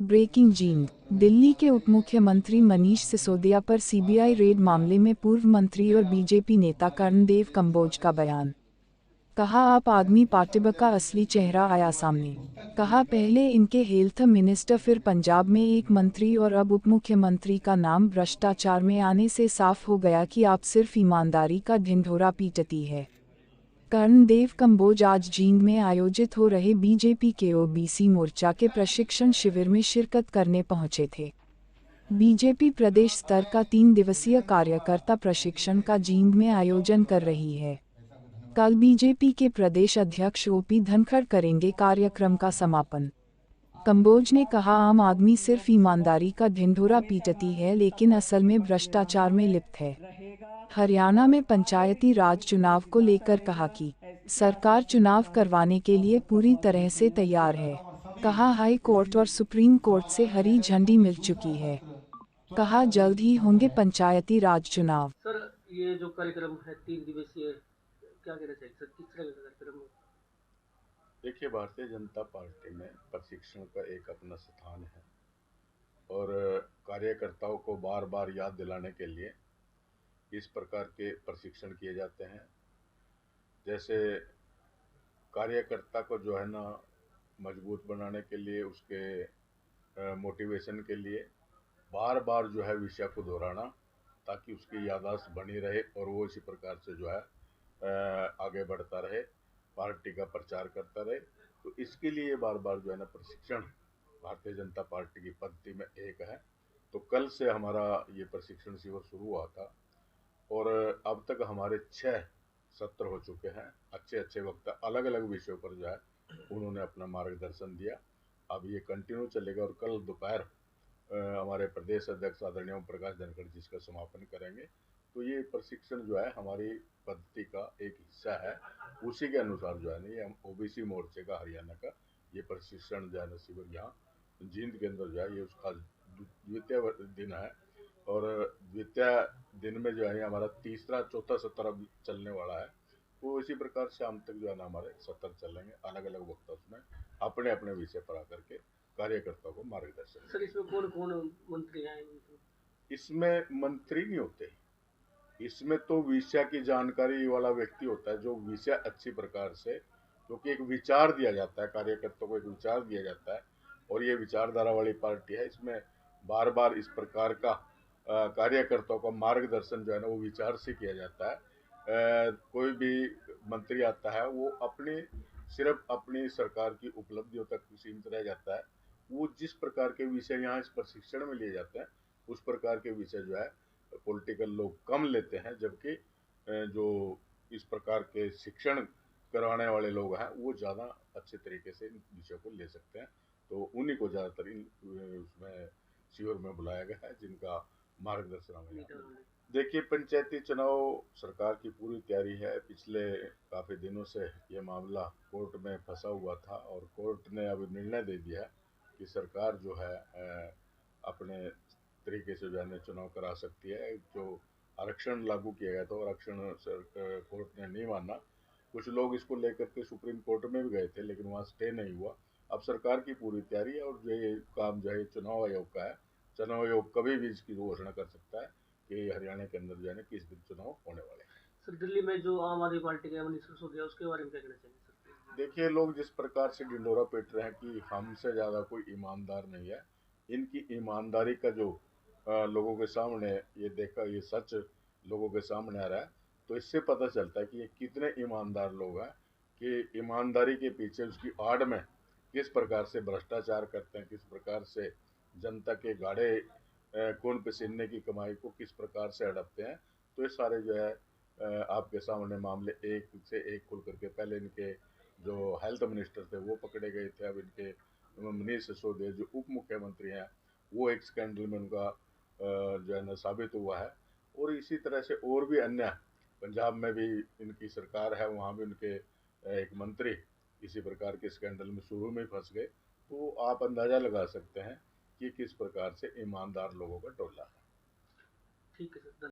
Breaking Jind. Delhi के उप मुख्यमंत्री मनीष सिसोदिया पर सीबीआई रेड मामले में पूर्व मंत्री और बीजेपी नेता कर्णदेव कंबोज का बयान। कहा आप आदमी पार्टी का असली चेहरा आया सामने। कहा पहले इनके हेल्थ मिनिस्टर फिर पंजाब में एक मंत्री और अब उप मुख्यमंत्री का नाम भ्रष्टाचार में आने से साफ हो गया कि आप सिर्फ ईमानदारी का ढिंढोरा पीटती है। कर्णदेव कंबोज आज जींद में आयोजित हो रहे बीजेपी के ओबीसी मोर्चा के प्रशिक्षण शिविर में शिरकत करने पहुंचे थे। बीजेपी प्रदेश स्तर का 3 दिवसीय कार्यकर्ता प्रशिक्षण का जींद में आयोजन कर रही है। कल बीजेपी के प्रदेश अध्यक्ष ओपी धनखड़ करेंगे कार्यक्रम का समापन। कंबोज ने कहा आम आदमी सिर्फ ईमानदारी का ढिंढोरा पीटती है लेकिन असल में भ्रष्टाचार में लिप्त है। हरियाणा में पंचायती राज चुनाव को लेकर कहा कि सरकार चुनाव करवाने के लिए पूरी तरह से तैयार है। कहा हाई कोर्ट और सुप्रीम कोर्ट से हरी झंडी मिल चुकी है। कहा जल्द ही होंगे पंचायती राज चुनाव। सर, ये जो कार्यक्रम है 3 दिवसीय, क्या कहना चाहिए सर, किस तरह का कार्यक्रम है? देखिए, भारतीय जनता पार्टी में प्रशिक्षण का एक अपना स्थान है और कार्यकर्ताओं को बार बार याद दिलाने के लिए इस प्रकार के प्रशिक्षण किए जाते हैं। जैसे कार्यकर्ता को जो है ना मजबूत बनाने के लिए, उसके मोटिवेशन के लिए बार बार जो है विषय को दोहराना, ताकि उसकी याददाश्त बनी रहे और वो इसी प्रकार से जो है आगे बढ़ता रहे, पार्टी का प्रचार करता रहे। तो इसके लिए बार बार जो है ना प्रशिक्षण भारतीय जनता पार्टी की पद्धति में एक है। तो कल से हमारा ये प्रशिक्षण शिविर शुरू हुआ था और अब तक हमारे 6 सत्र हो चुके हैं। अच्छे अच्छे वक्ता अलग अलग विषयों पर जो है उन्होंने अपना मार्गदर्शन दिया। अब ये कंटिन्यू चलेगा और कल दोपहर हमारे प्रदेश अध्यक्ष आदरणीय ओम प्रकाश धनखड़ जी इसका समापन करेंगे। तो ये प्रशिक्षण जो है हमारी पद्धति का एक हिस्सा है। उसी के अनुसार जो है ना ये हम ओबीसी मोर्चे का हरियाणा का ये प्रशिक्षण जो है ना शिविर यहाँ जींद के अंदर जो है ये उसका द्वितीय दिन है और द्वितीय दिन में जो है हमारा तीसरा चौथा सत्र अब चलने वाला है। तो इसी प्रकार शाम तक जो है ना हमारे सत्र चलेंगे। अलग अलग वक्ता उसमें अपने अपने विषय पर आकर के कार्यकर्ताओं को मार्गदर्शन। सर, इसमें कौन कौन मंत्री हैं? इसमें मंत्री नहीं होते, इसमें तो विषय की जानकारी वाला व्यक्ति होता है जो विषय अच्छी प्रकार से, क्योंकि एक विचार दिया जाता है, कार्यकर्ताओं को एक विचार दिया जाता है और ये विचारधारा वाली पार्टी है। इसमें बार बार इस प्रकार का कार्यकर्ताओं का मार्गदर्शन जो है ना वो विचार से किया जाता है। कोई भी मंत्री आता है वो अपनी सिर्फ अपनी सरकार की उपलब्धियों तक सीमित रह जाता है। वो जिस प्रकार के विषय यहाँ इस प्रशिक्षण में लिए जाते हैं उस प्रकार के विषय जो है पॉलिटिकल लोग कम लेते हैं, जबकि जो इस प्रकार के शिक्षण करवाने वाले लोग हैं वो ज़्यादा अच्छे तरीके से इन विषयों को ले सकते हैं। तो उन्हीं को ज़्यादातर इन उसमें शिविर में बुलाया गया है जिनका मार्गदर्शन हमें। देखिए, पंचायती चुनाव सरकार की पूरी तैयारी है। पिछले काफ़ी दिनों से ये मामला कोर्ट में फंसा हुआ था और कोर्ट ने अब निर्णय दे दिया कि सरकार जो है अपने तरीके से जो है चुनाव करा सकती है। जो आरक्षण लागू किया गया था और आरक्षण कोर्ट ने नहीं माना। कुछ लोग इसको लेकर के सुप्रीम कोर्ट में भी गए थे लेकिन वहाँ स्टे नहीं हुआ। अब सरकार की पूरी तैयारी है और जो ये काम जो है चुनाव आयोग का है। चुनाव आयोग कभी भी इसकी घोषणा कर सकता है कि हरियाणा के अंदर जो है किस दिन चुनाव होने वाले हैं। सर, दिल्ली में जो आम आदमी पार्टी के मनीष सिसोदिया, उसके बारे में क्या कहना चाहिए सर? देखिए, लोग जिस प्रकार से ढिंढोरा पीट रहे हैं कि हमसे ज़्यादा कोई ईमानदार नहीं है, इनकी ईमानदारी का जो लोगों के सामने ये देखा, ये सच लोगों के सामने आ रहा है, तो इससे पता चलता है कि ये कितने ईमानदार लोग हैं कि ईमानदारी के पीछे उसकी आड़ में किस प्रकार से भ्रष्टाचार करते हैं, किस प्रकार से जनता के गाढ़े खून पसीने की कमाई को किस प्रकार से हड़पते हैं। तो ये सारे जो है आपके सामने मामले एक से एक खुल करके, पहले इनके जो हेल्थ मिनिस्टर थे वो पकड़े गए थे, अब इनके मनीष सिसोदिया जो उप मुख्यमंत्री हैं वो एक स्कैंडल में उनका जो है ना साबित हुआ है। और इसी तरह से और भी अन्य, पंजाब में भी इनकी सरकार है, वहाँ भी उनके एक मंत्री इसी प्रकार के स्कैंडल में शुरू में फंस गए। तो आप अंदाज़ा लगा सकते हैं कि किस प्रकार से ईमानदार लोगों का टोला है। ठीक है सर।